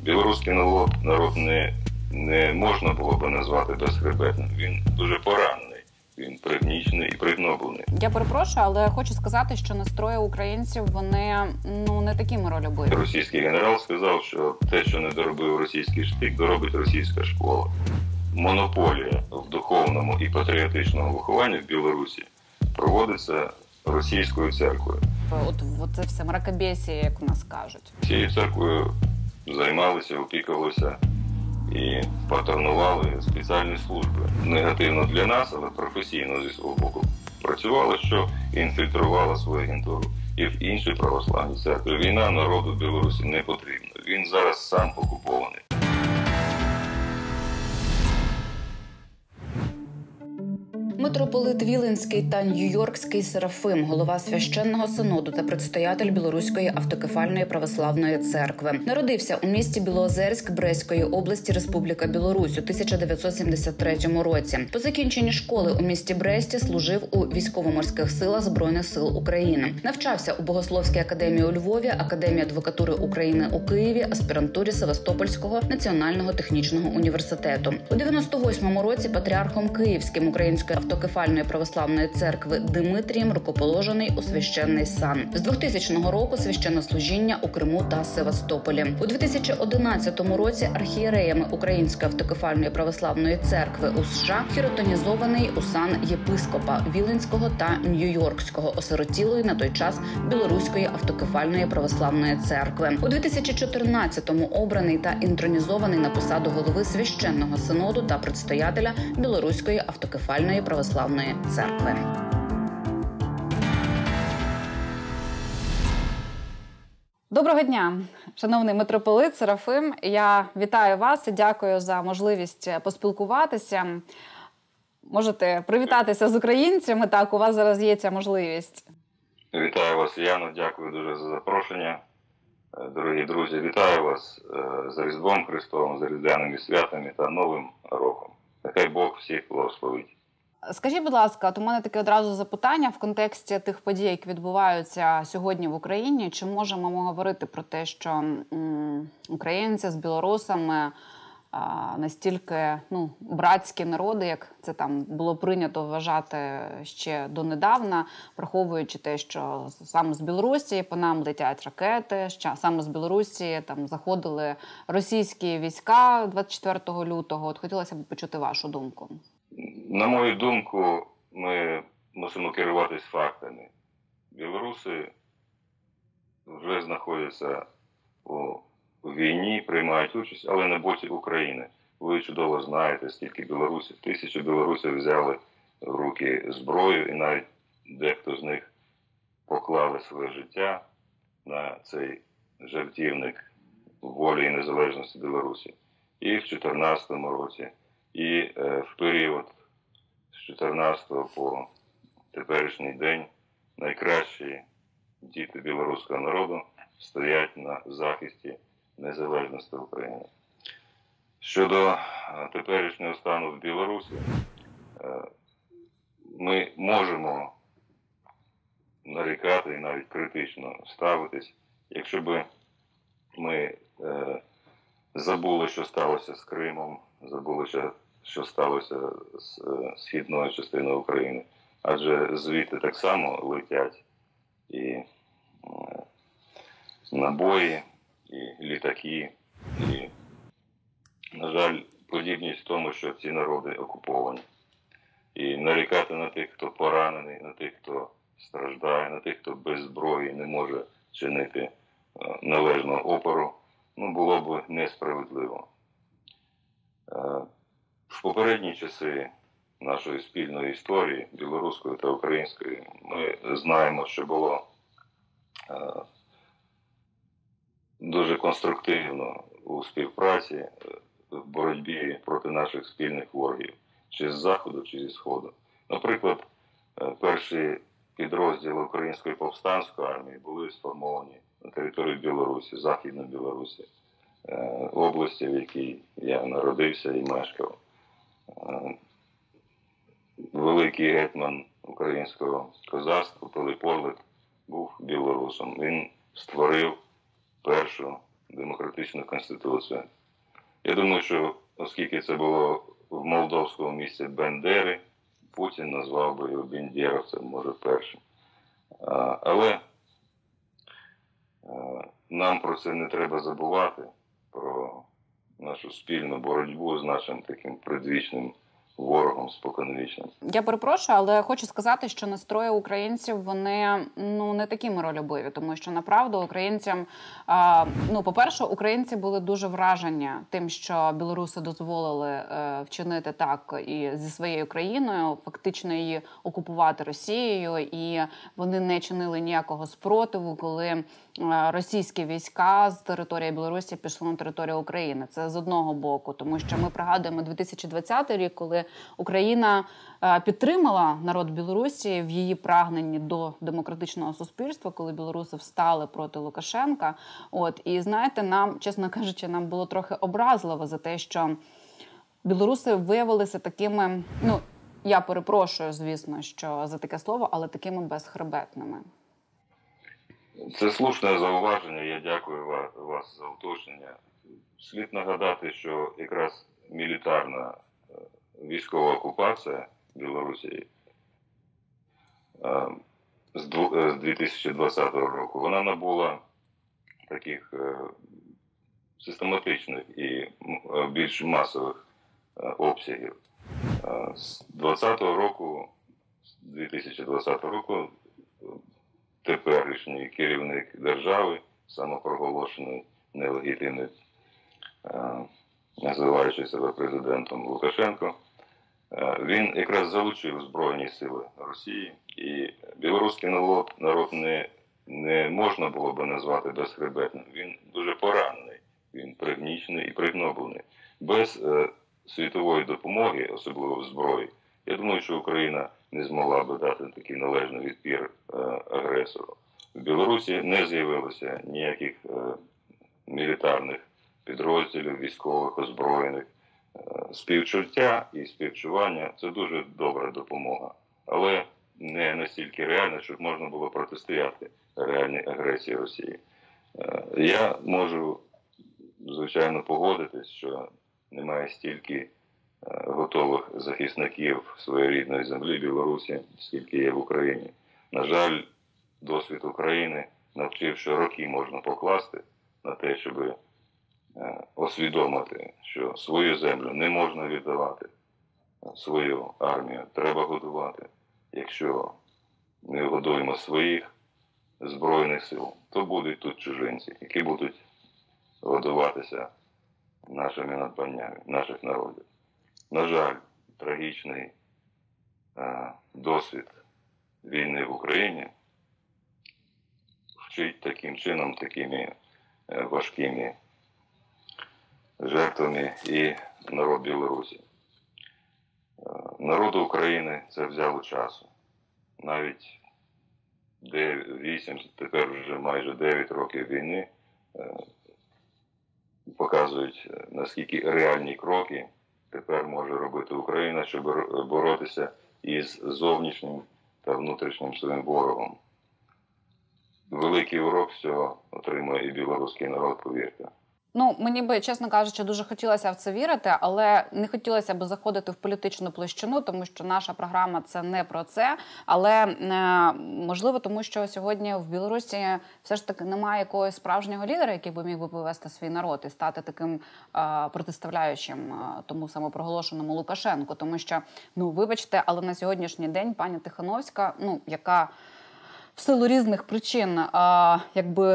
Білоруський народ не можна було би назвати безхребетним. Він дуже поранений. Він пригнічений і пригноблений. Я перепрошую, але хочу сказати, що настрої українців, вони не такі миролюбиві. Російський генерал сказав, що те, що не доробив російський штик, доробить російська школа. Монополія в духовному і патріотичному вихованні в Білорусі проводиться російською церквою. От це все мракобесія, як у нас кажуть. Цією церквою займалися, опікувалися і патронували спеціальні служби. Негативно для нас, але професійно зі свого боку працювали, що інфільтрувала свою агентуру і в інші православні церкви. Війна народу Білорусі не потрібна. Він зараз сам окупований. Митрополит Віленський та Нью-Йоркський Серафим, голова священного синоду та предстоятель Білоруської автокефальної православної церкви. Народився у місті Білоозерськ Брестської області, Республіка Білорусь у 1973 році. По закінченні школи у місті Бресті служив у військово-морських силах Збройних сил України. Навчався у Богословській академії у Львові, Академії адвокатури України у Києві, аспірантурі Севастопольського національного технічного університету. У 98-му році патріархом Київським Української автокефальної православної церкви Димитрієм рукоположений у священний сан. З 2000 року священнослужіння у Криму та Севастополі. У 2011 році архієреями Української автокефальної православної церкви у США хіротонізований у сан єпископа Віленського та Нью-Йоркського, осиротілої на той час Білоруської автокефальної православної церкви. У 2014-му обраний та інтронізований на посаду голови священного синоду та предстоятеля Білоруської автокефальної православної церкви. Доброго дня, шановний митрополит Серафим. Я вітаю вас і дякую за можливість поспілкуватися. Можете привітатися з українцями, так, у вас зараз є ця можливість. Вітаю вас, Яно, дякую дуже за запрошення. Дорогі друзі, вітаю вас з Різдвом Христовим, з Різдвяними святами та Новим роком. Нехай Бог всіх благословить. Скажіть, будь ласка, от у мене таке одразу запитання в контексті тих подій, які відбуваються сьогодні в Україні. Чи можемо ми говорити про те, що українці з білорусами настільки братські народи, як це там було прийнято вважати ще донедавна, враховуючи те, що саме з Білорусі по нам летять ракети, що саме з Білорусі там заходили російські війська 24 лютого. От хотілося б почути вашу думку. На мою думку, ми мусимо керуватись фактами. Білоруси вже знаходяться у війні, приймають участь, але на боці України. Ви чудово знаєте, скільки білорусів, 1000 білорусів взяли в руки зброю, і навіть дехто з них поклали своє життя на цей жертівник волі і незалежності Білорусі. І в 2014 році, і в період з 2014 по теперішній день найкращі діти білоруського народу стоять на захисті незалежності України. Щодо теперішнього стану в Білорусі, ми можемо нарікати і навіть критично ставитись, якщо б ми забули, що сталося з Кримом, забули, що сталося з східною частиною України. Адже звідти так само летять і набої, і літаки, і, на жаль, подібність в тому, що ці народи окуповані. І нарікати на тих, хто поранений, на тих, хто страждає, на тих, хто без зброї не може чинити належного опору, було б несправедливо. В попередні часи нашої спільної історії, білоруської та української, ми знаємо, що було дуже конструктивно у співпраці в боротьбі проти наших спільних ворогів, чи з Заходу, чи зі Сходу. Наприклад, перші підрозділи Української повстанської армії були сформовані на території Білорусі, Західної Білорусі, області, в якій я народився і мешкав. Великий гетьман українського козацтва Пилип Орлик був білорусом. Він створив першу демократичну конституцію. Я думаю, що оскільки це було в молдовському місті Бендери, Путін назвав би його бендєровцем, може, першим. Але нам про це не треба забувати, про нашу спільну боротьбу з нашим таким предвічним ворогом споконвічним. Я перепрошую, але хочу сказати, що настрої українців, вони не такі миролюбиві, тому що направду українцям, по-перше, українці були дуже вражені тим, що білоруси дозволили вчинити так і зі своєю країною, фактично її окупувати Росією, і вони не чинили ніякого спротиву, коли російські війська з території Білорусі пішли на територію України. Це з одного боку, тому що ми пригадуємо 2020 рік, коли Україна підтримала народ Білорусі в її прагненні до демократичного суспільства, коли білоруси встали проти Лукашенка. І знаєте, нам, чесно кажучи, нам було трохи образливо за те, що білоруси виявилися такими, я перепрошую, звісно, що за таке слово, але такими безхребетними. Це слушне зауваження, я дякую вас за уточнення. Слід нагадати, що якраз мілітарна військова окупація Білорусі з 2020 року, вона набула таких систематичних і більш масових обсягів. З 2020 року теперішній керівник держави, самопроголошений нелегітимний, називаючи себе президентом Лукашенко, він якраз залучив Збройні сили Росії, і білоруський народ не можна було би назвати безхребетним. Він дуже поранений, він пригнічений і пригноблений. Без світової допомоги, особливо в зброї, я думаю, що Україна не змогла би дати такий належний відпір агресору. В Білорусі не з'явилося ніяких мілітарних підрозділів, військових, озброєних. Співчуття і співчування – це дуже добра допомога, але не настільки реальна, щоб можна було протистояти реальній агресії Росії. Я можу, звичайно, погодитись, що немає стільки готових захисників своєї рідної землі Білорусі, скільки є в Україні. На жаль, досвід України навчив, що роки можна покласти на те, щоб освідомити, що свою землю не можна віддавати, свою армію треба годувати. Якщо не годуємо своїх Збройних сил, то будуть тут чужинці, які будуть годуватися нашими надбаннями, наших народів. На жаль, трагічний досвід війни в Україні вчить таким чином, такими важкими жертвами і народ Білорусі. Народу України це взяло часу. Навіть 8, тепер вже майже 9 років війни показують, наскільки реальні кроки тепер може робити Україна, щоб боротися із зовнішнім та внутрішнім своїм ворогом. Великий урок з цього отримує і білоруський народ, повірте. Мені би, чесно кажучи, дуже хотілося в це вірити, але не хотілося б заходити в політичну площину, тому що наша програма – це не про це. Але, можливо, тому що сьогодні в Білорусі все ж таки немає якогось справжнього лідера, який би міг би повести свій народ і стати таким протиставляючим тому самопроголошеному Лукашенку. Тому що, вибачте, але на сьогоднішній день пані Тихановська, яка в силу різних причин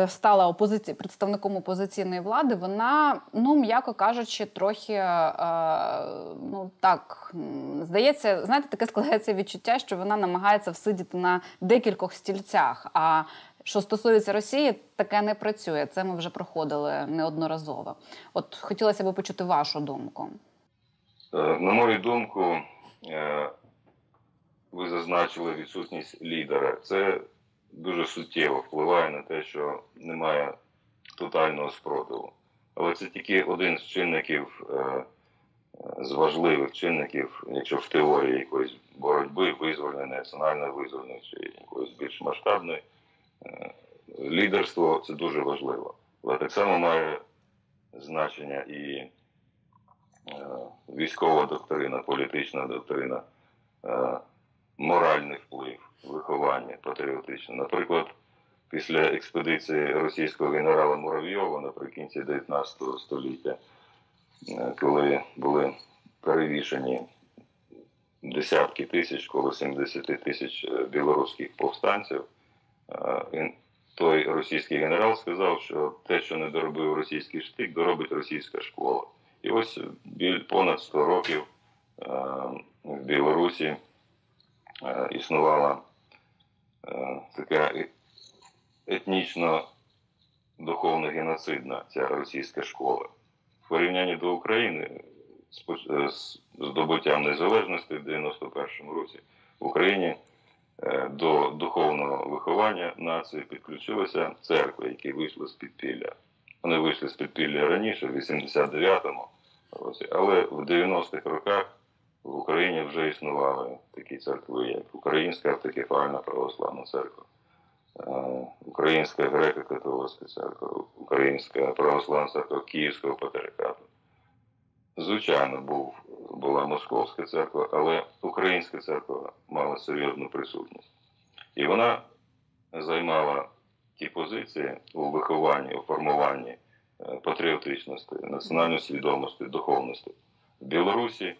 стала представником опозиційної влади, вона, м'яко кажучи, трохи, здається, знаєте, таке складається відчуття, що вона намагається всидіти на декількох стільцях. А що стосується Росії, таке не працює. Це ми вже проходили неодноразово. От хотілося б почути вашу думку. На мою думку, ви зазначили відсутність лідера. Це дуже суттєво впливає на те, що немає тотального спротиву. Але це тільки один з чинників, з важливих чинників, якщо в теорії якоїсь боротьби, визвольної, національної визвольної, чи якоїсь більш масштабної. Лідерство – це дуже важливо. Але так само має значення і військова доктрина, політична доктрина, моральний вплив, виховання патріотичне. Наприклад, після експедиції російського генерала Муравйова наприкінці 19 століття, коли були перевішені десятки тисяч, коло 70 тисяч білоруських повстанців, той російський генерал сказав, що те, що не доробив російський штик, доробить російська школа. І ось понад 100 років в Білорусі існувала така етнічно-духовно-геноцидна ця російська школа. В порівнянні до України з здобуттям незалежності в 91-му році в Україні до духовного виховання нації підключилися церкви, які вийшли з підпілля. Вони вийшли з підпілля раніше, в 89-му році, але в 90-х роках в Україні вже існували такі церкви, як Українська автокефальна православна церква, Українська греко-католицька церква, Українська православна церква Київського патріархату. Звичайно, була Московська церква, але Українська церква мала серйозну присутність. І вона займала ті позиції у вихованні, у формуванні патріотичності, національної свідомості, духовності. В Білорусі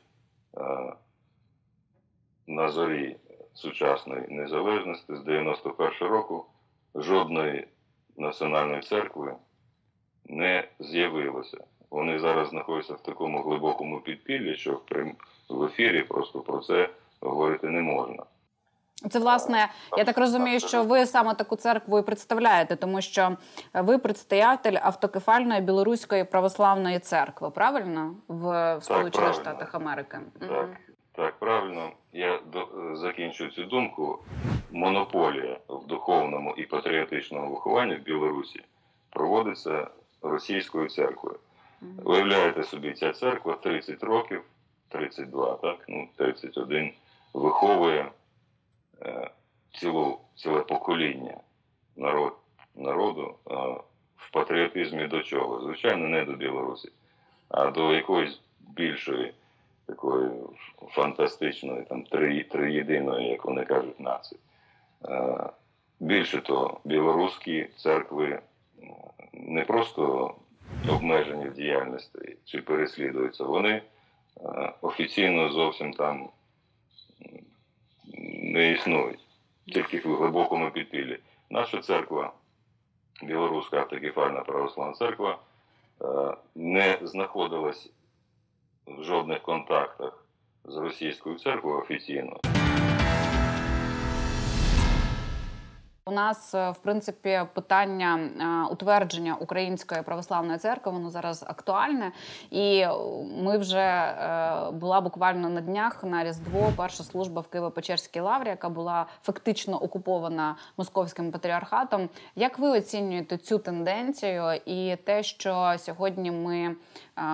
на зорі сучасної незалежності з 91 року жодної національної церкви не з'явилося. Вони зараз знаходяться в такому глибокому підпіллі, що в ефірі просто про це говорити не можна. Це, власне, я так розумію, що ви саме таку церкву і представляєте, тому що ви предстоятель автокефальної Білоруської православної церкви, правильно? В Сполучених Штатах Америки. Так, правильно. Я закінчую цю думку. Монополія в духовному і патріотичному вихованні в Білорусі проводиться російською церквою. Виявляєте собі, ця церква 30 років, 32, так, 31, виховує ціле покоління народу в патріотизмі до чого? Звичайно, не до Білорусі, а до якоїсь більшої, такої фантастичної, там, триєдиної, як вони кажуть, нації. Більше того, білоруські церкви не просто обмежені в діяльності чи переслідуються, вони офіційно зовсім там не існують, тільки в глибокому підпіллі. Наша церква, Білоруська автокефальна православна церква, не знаходилась в жодних контактах з російською церквою офіційно. У нас, в принципі, питання утвердження Української православної церкви, воно зараз актуальне. І ми вже була буквально на днях на Різдво перша служба в Києво-Печерській лаврі, яка була фактично окупована Московським патріархатом. Як ви оцінюєте цю тенденцію і те, що сьогодні ми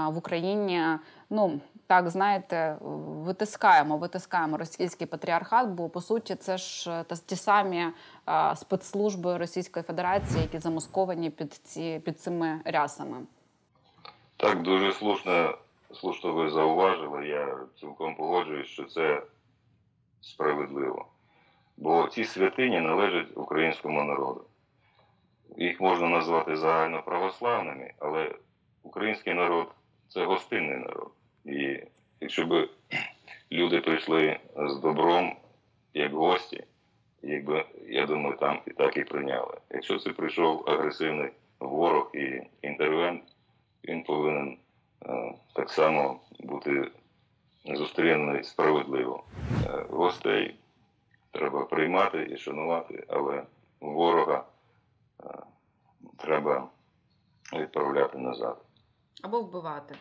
в Україні, так, знаєте, витискаємо російський патріархат, бо, по суті, це ж ті самі спецслужби Російської Федерації, які замасковані під цими рясами. Так, дуже слушно ви зауважили. Я цілком погоджуюсь, що це справедливо. Бо ці святині належать українському народу. Їх можна назвати загально православними, але український народ – це гостинний народ. І якщо б люди прийшли з добром, як гості, я думаю, там і так і прийняли. Якщо це прийшов агресивний ворог і інтервент, він повинен так само бути зустрінений справедливо. Гостей треба приймати і шанувати, але ворога треба відправляти назад. Або вбивати.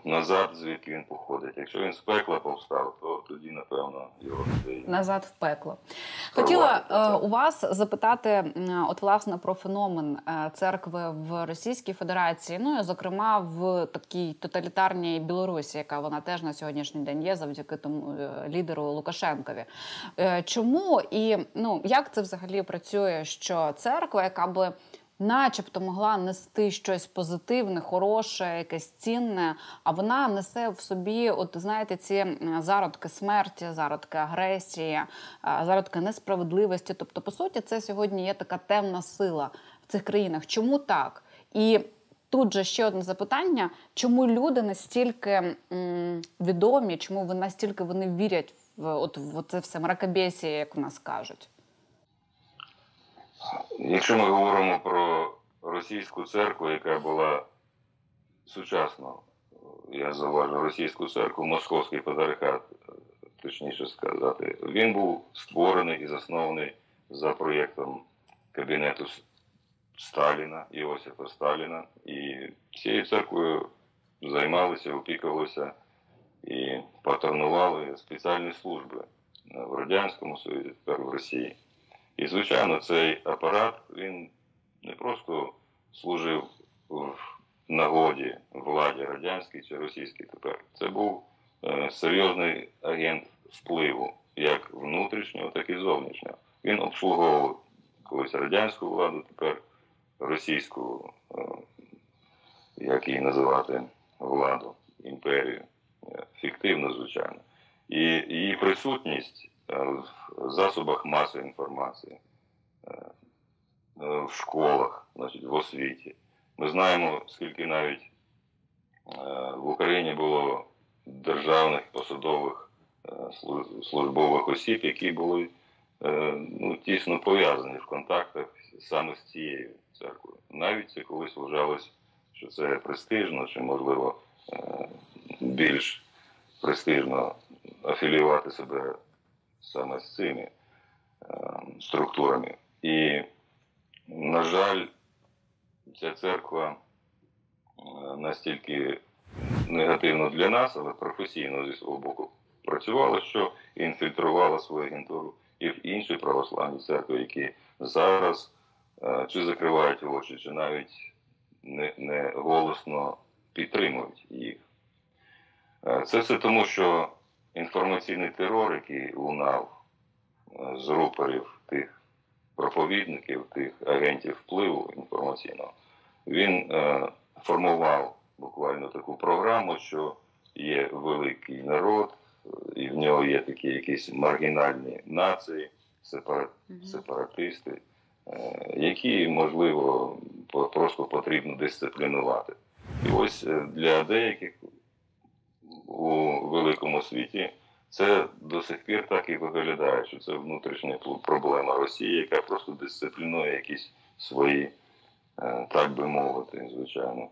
Назад, звідки він походить. Якщо він з пекла повстав, то тоді, напевно, його людей... Назад в пекло. Хотіла у вас запитати, власне, про феномен церкви в Російській Федерації, і, зокрема, в такій тоталітарній Білорусі, яка вона теж на сьогоднішній день є, завдяки тому лідеру Лукашенкові. Чому і, як це взагалі працює, що церква, яка би начебто могла нести щось позитивне, хороше, якесь цінне, а вона несе в собі, от знаєте, ці зародки смерті, зародки агресії, зародки несправедливості. Тобто, по суті, це сьогодні є така темна сила в цих країнах. Чому так? І тут же ще одне запитання, чому люди настільки відомі, чому настільки вони вірять в це все мракобесіє, як у нас кажуть? Якщо ми говоримо про російську церкву, яка була сучасно, я зауважу, російську церкву, Московський патріархат, точніше сказати, він був створений і заснований за проєктом кабінету Сталіна, Іосифа Сталіна. І цією церквою займалися, опікувалися і патронували спеціальні служби в Радянському Союзі, тепер в Росії. І, звичайно, цей апарат, він не просто служив в нагоді владі радянській чи російській тепер. Це був серйозний агент впливу, як внутрішнього, так і зовнішнього. Він обслуговував колись радянську владу, тепер російську, як її називати, владу, імперію. Фіктивно, звичайно. І її присутність в засобах масової інформації, в школах, значить, в освіті. Ми знаємо, скільки навіть в Україні було державних посадових службових осіб, які були тісно пов'язані в контактах саме з цією церквою. Навіть це колись вважалось, що це престижно, чи, можливо, більш престижно афіліювати себе саме з цими структурами. І, на жаль, ця церква настільки негативно для нас, але професійно зі свого боку працювала, що інфільтрувала свою агентуру і в інші православні церкви, які зараз чи закривають очі, чи навіть не голосно підтримують їх. Це все тому, що інформаційний терор, який лунав з рупорів тих проповідників, тих агентів впливу інформаційного, він формував буквально таку програму, що є великий народ, і в нього є такі якісь маргінальні нації, сепаратисти, які, можливо, просто потрібно дисциплінувати. І ось для деяких у великому світі це до сих пір так і виглядає, що це внутрішня проблема Росії, яка просто дисциплінує якісь свої, так би мовити, звичайно,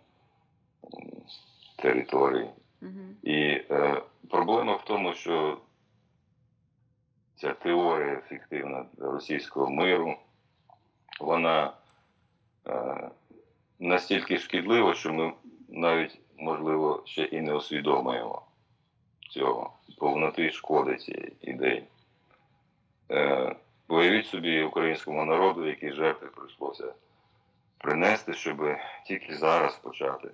території. І проблема в тому, що ця теорія фіктивна російського миру, вона настільки шкідлива, що ми навіть, можливо, ще і не усвідомлюємо цього, повноти шкоди цієї ідеї. Уявіть собі українському народу, які жертви прийшлося принести, щоб тільки зараз почати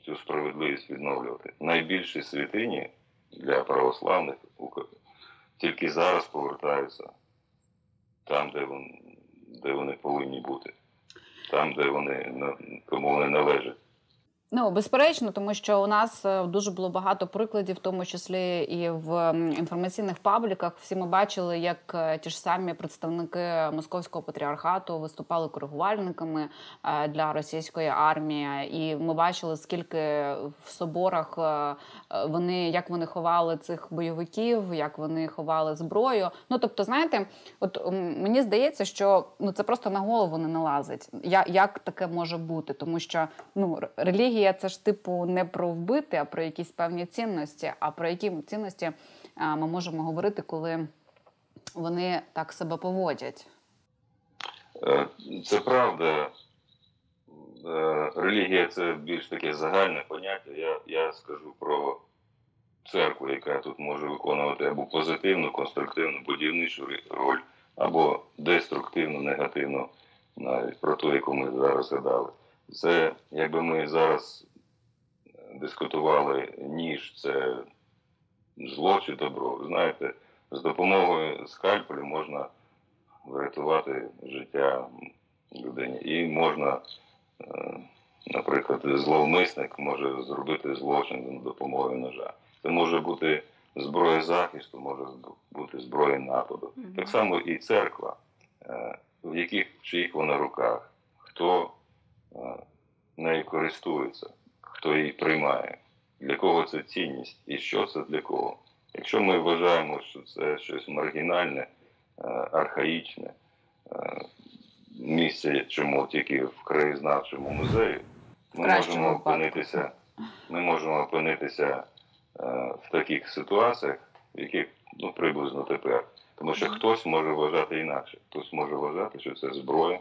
цю справедливість відновлювати. Найбільші святині для православних тільки зараз повертаються там, де вони повинні бути. Там, де кому вони належать. Ну, безперечно, тому що у нас дуже було багато прикладів, в тому числі і в інформаційних пабліках. Всі ми бачили, як ті ж самі представники Московського патріархату виступали коригувальниками для російської армії. І ми бачили, скільки в соборах як вони ховали цих бойовиків, як вони ховали зброю. Ну, тобто, знаєте, от мені здається, що це просто на голову не налазить. Як таке може бути? Тому що, релігія це ж типу не про вбити, а про якісь певні цінності. А про які цінності ми можемо говорити, коли вони так себе поводять? Це правда. Релігія – це більш таке загальне поняття. Я скажу про церкву, яка тут може виконувати або позитивну, конструктивну, будівничу роль, або деструктивну, негативну, навіть про ту, яку ми зараз згадали. Це, якби ми зараз дискутували, ніж це зло чи добро. Знаєте, з допомогою скальпелю можна врятувати життя людині. І можна, наприклад, зловмисник може зробити злочин за допомогою ножа. Це може бути зброя захисту, може бути зброя нападу. Так само і церква, в чиїх вона руках, хто нею користується, хто її приймає, для кого це цінність і що це для кого. Якщо ми вважаємо, що це щось маргінальне, архаїчне, місце чому тільки в краєзнавчому музеї, ми можемо опинитися в таких ситуаціях, в яких приблизно тепер. Тому що хтось може вважати інакше. Хтось може вважати, що це зброя,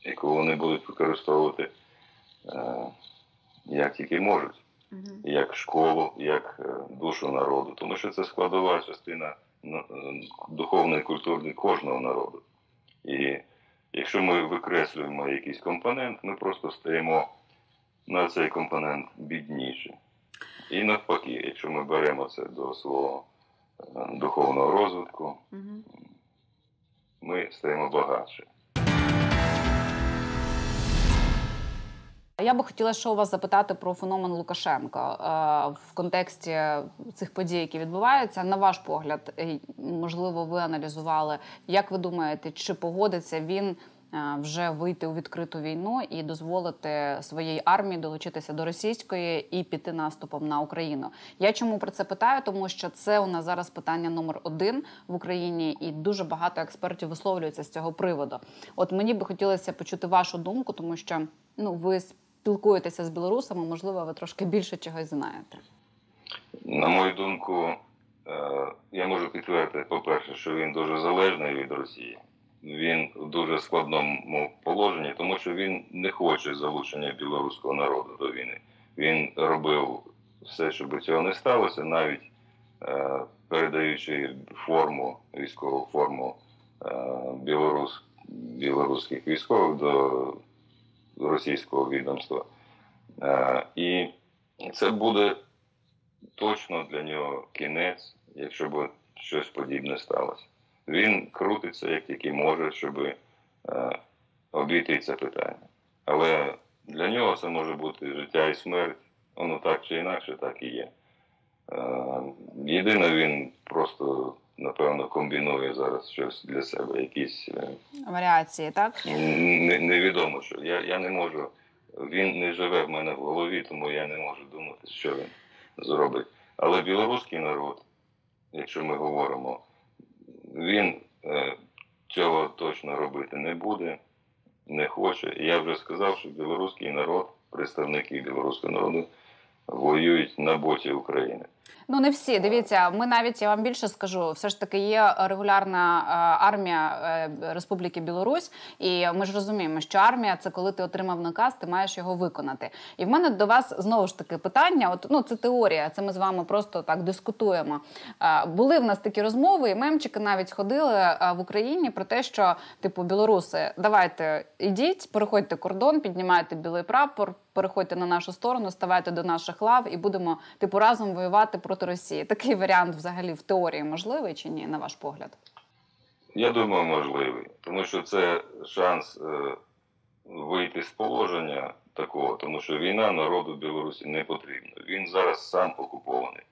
яку вони будуть використовувати як тільки можуть. Як школу, як душу народу. Тому що це складова частина духовної культури кожного народу. І якщо ми викреслюємо якийсь компонент, ми просто стаємо на цей компонент бідніші. І навпаки, якщо ми беремо це до свого духовного розвитку, ми стаємо багатші. Я би хотіла ще у вас запитати про феномен Лукашенка в контексті цих подій, які відбуваються. На ваш погляд, можливо, ви аналізували, як ви думаєте, чи погодиться він вже вийти у відкриту війну і дозволити своїй армії долучитися до російської і піти наступом на Україну? Я чому про це питаю? Тому що це у нас зараз питання номер 1 в Україні, і дуже багато експертів висловлюються з цього приводу. От мені би хотілося почути вашу думку, тому що ви спілкуєтеся з білорусами, можливо, ви трошки більше чогось знаєте. На мою думку, я можу підтвердити, по-перше, що він дуже залежний від Росії. Він в дуже складному положенні, тому що він не хоче залучення білоруського народу до війни. Він робив все, щоб цього не сталося, навіть передаючи військову форму білоруських військових до російського відомства. І це буде точно для нього кінець, якщо б щось подібне сталося. Він крутиться, як тільки може, щоб обійти це питання. Але для нього це може бути життя і смерть. Воно так чи інакше, так і є. Єдине, він просто, напевно, комбінує зараз щось для себе, якісь варіації, так? Невідомо що. Я не можу, він не живе в мене в голові, тому я не можу думати, що він зробить. Але білоруський народ, якщо ми говоримо, він цього точно робити не буде, не хоче. І я вже сказав, що білоруський народ, представники білоруського народу, воюють на боці України. Не всі. Дивіться, ми навіть, я вам більше скажу, все ж таки є регулярна армія Республіки Білорусь, і ми ж розуміємо, що армія – це коли ти отримав наказ, ти маєш його виконати. І в мене до вас знову ж таки питання, це теорія, це ми з вами просто так дискутуємо. Були в нас такі розмови, і мемчики навіть ходили в Україні про те, що, білоруси, давайте ідіть, переходьте кордон, піднімайте білий прапор, переходьте на нашу сторону, ставайте до наших лав і будемо, разом воювати проти Росії. Такий варіант взагалі в теорії можливий чи ні, на ваш погляд? Я думаю, можливий. Тому що це шанс вийти з положення такого, тому що війна народу Білорусі не потрібна. Він зараз сам окупований.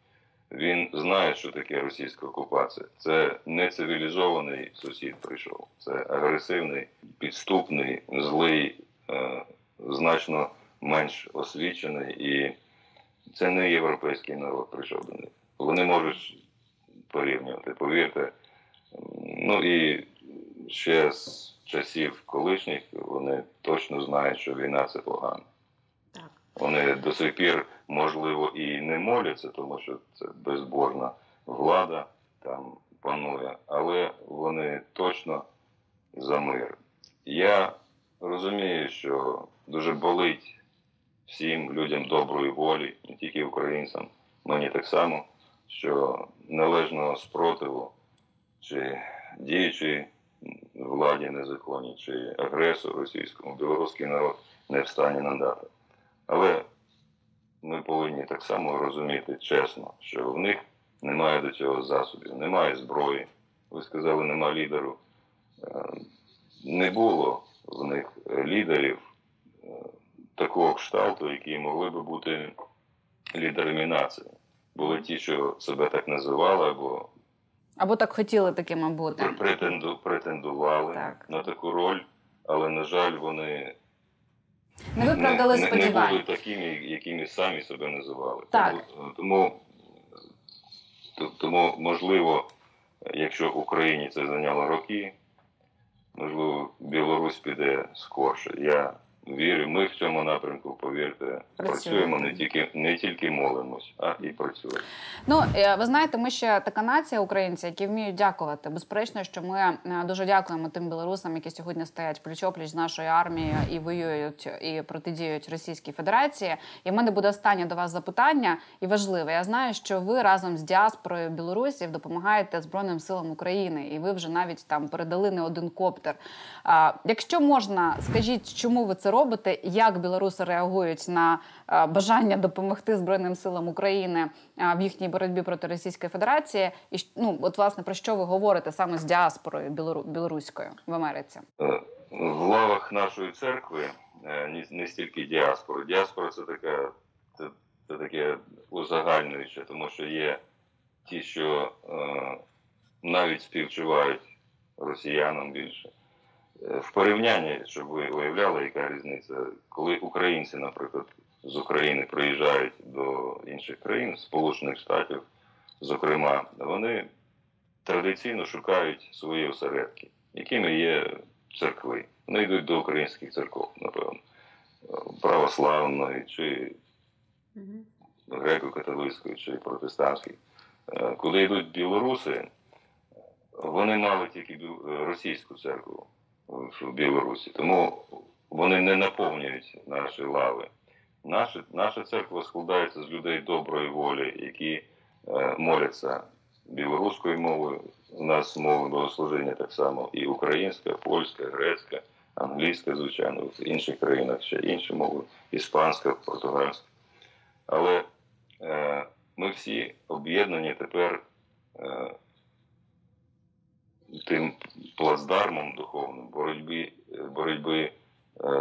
Він знає, що таке російська окупація. Це не цивілізований сусід прийшов. Це агресивний, підступний, злий, значно менш освічений, і це не європейський народ прийшов до них. Вони можуть порівнювати, повірте. І ще з часів колишніх вони точно знають, що війна – це погано. Так. Вони до сих пір, можливо, і не моляться, тому що це безбожна влада там панує, але вони точно за мир. Я розумію, що дуже болить всім людям доброї волі, не тільки українцям, мені так само, що належного спротиву чи діючій владі незаконній, чи агресору російському білоруський народ не в стані надати. Але ми повинні так само розуміти чесно, що в них немає до цього засобів, немає зброї. Ви сказали, немає лідеру. не було в них лідерів такого кшталту, які могли би бути лідерами нації. Були ті, що себе так називали, або так хотіли такими бути. Претендували на таку роль, але, на жаль, вони не виправдали сподівань. Не були такими, якими самі себе називали. Так. Тому, можливо, якщо Україні це зайняло роки, можливо, Білорусь піде скорше. Я вірю, ми в цьому напрямку, повірте, працюємо, не тільки молимось, а і працюємо. Ну, ви знаєте, ми ще така нація, українці, які вміють дякувати. Безперечно, що ми дуже дякуємо тим білорусам, які сьогодні стоять пліч-опліч з нашою армією і воюють, і протидіють Російській Федерації. І в мене буде останнє до вас запитання, і важливе. Я знаю, що ви разом з діаспорою білорусів допомагаєте Збройним силам України, і ви вже навіть там передали не один коптер. Якщо можна, скажіть, чому ви це робите, як білоруси реагують на бажання допомогти Збройним силам України в їхній боротьбі проти Російської Федерації? І, от, власне, про що ви говорите саме з діаспорою білоруською в Америці? В лавах нашої церкви не стільки діаспори. Діаспора – це таке узагальнююче, тому що є ті, що навіть співчувають росіянам більше. В порівнянні, щоб ви уявляли, яка різниця, коли українці, наприклад, з України приїжджають до інших країн, Сполучених Штатів, зокрема, вони традиційно шукають свої осередки, якими є церкви. Вони йдуть до українських церков, напевно, православної, чи греко-католицької, чи протестантської. Коли йдуть білоруси, вони мали тільки російську церкву в Білорусі, тому вони не наповнюють наші лави. Наша церква складається з людей доброї волі, які моляться білоруською мовою. У нас мови богослужіння так само і українська, польська, грецька, англійська, звичайно, в інших країнах ще інші мови, іспанська, португальська. Але ми всі об'єднані тепер тим плацдармом духовним боротьби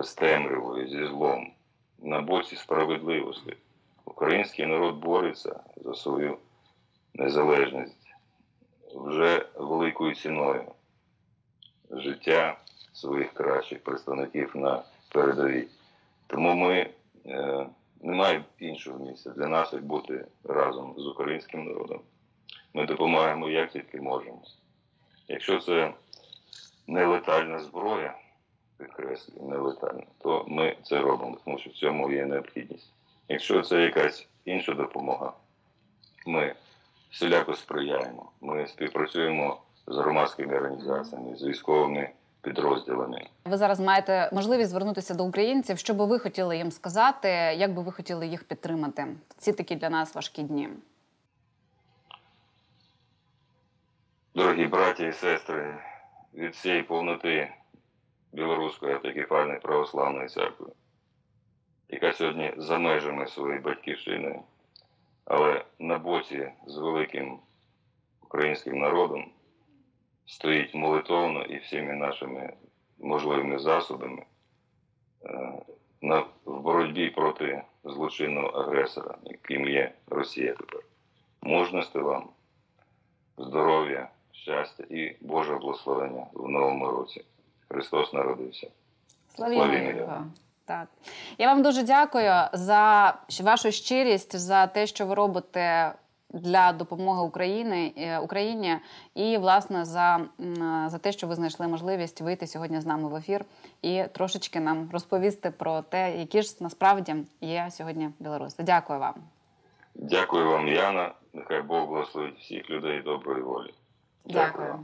з темрявою, зі злом, на боці справедливості. Український народ бореться за свою незалежність вже великою ціною життя своїх кращих представників на передовій. Тому ми не маємо іншого місця для нас, як бути разом з українським народом. Ми допомагаємо як тільки можемо. Якщо це нелетальна зброя, підкреслюю, нелетальна, то ми це робимо, тому що в цьому є необхідність. Якщо це якась інша допомога, ми всіляко сприяємо. Ми співпрацюємо з громадськими організаціями, з військовими підрозділами. Ви зараз маєте можливість звернутися до українців. Що би ви хотіли їм сказати, як би ви хотіли їх підтримати в ці такі для нас важкі дні? Дорогі браті і сестри, від всієї повноти Білоруської автокефальної православної церкви, яка сьогодні за межами своєї батьківщини, але на боці з великим українським народом, стоїть молитовно і всіми нашими можливими засобами в боротьбі проти злочинного агресора, яким є Росія тепер. Мужності вам, здоров'я, щастя і Боже благословення в новому році. Христос народився. Славімо Його. Так. Я вам дуже дякую за вашу щирість, за те, що ви робите для допомоги Україні і, власне, за те, що ви знайшли можливість вийти сьогодні з нами в ефір і трошечки нам розповісти про те, які ж насправді є сьогодні білоруси. Дякую вам. Дякую вам, Яна. Нехай Бог благословить всіх людей доброї волі. Дякую.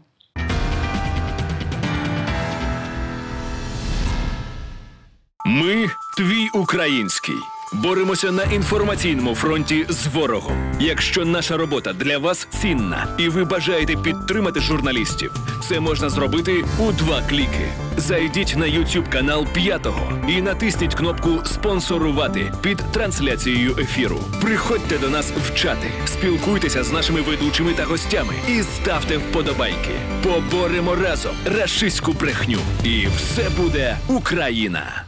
Ми твій український. Боремося на інформаційному фронті з ворогом. Якщо наша робота для вас цінна і ви бажаєте підтримати журналістів, це можна зробити у 2 кліки. Зайдіть на YouTube канал «П'ятого» і натисніть кнопку «Спонсорувати» під трансляцією ефіру. Приходьте до нас в чати, спілкуйтеся з нашими ведучими та гостями і ставте вподобайки. Поборемо разом рашистську брехню. І все буде Україна!